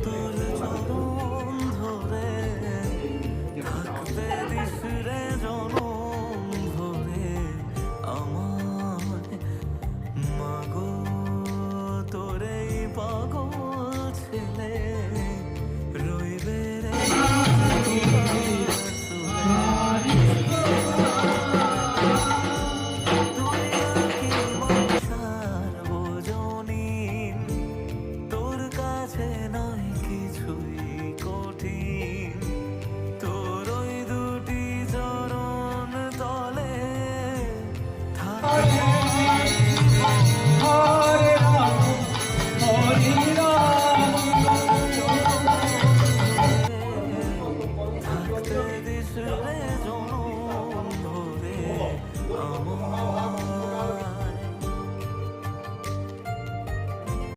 তোর চরণ ধরে থাকবে দিশরে জনম ভরে আমার মাগো তোরে পাগল ছেলে রইবে রে সার্বজনীন তোর কাছে নয় কিছুই কঠিন তোর ওই দুটি চরণ তলে হরে রাম হরে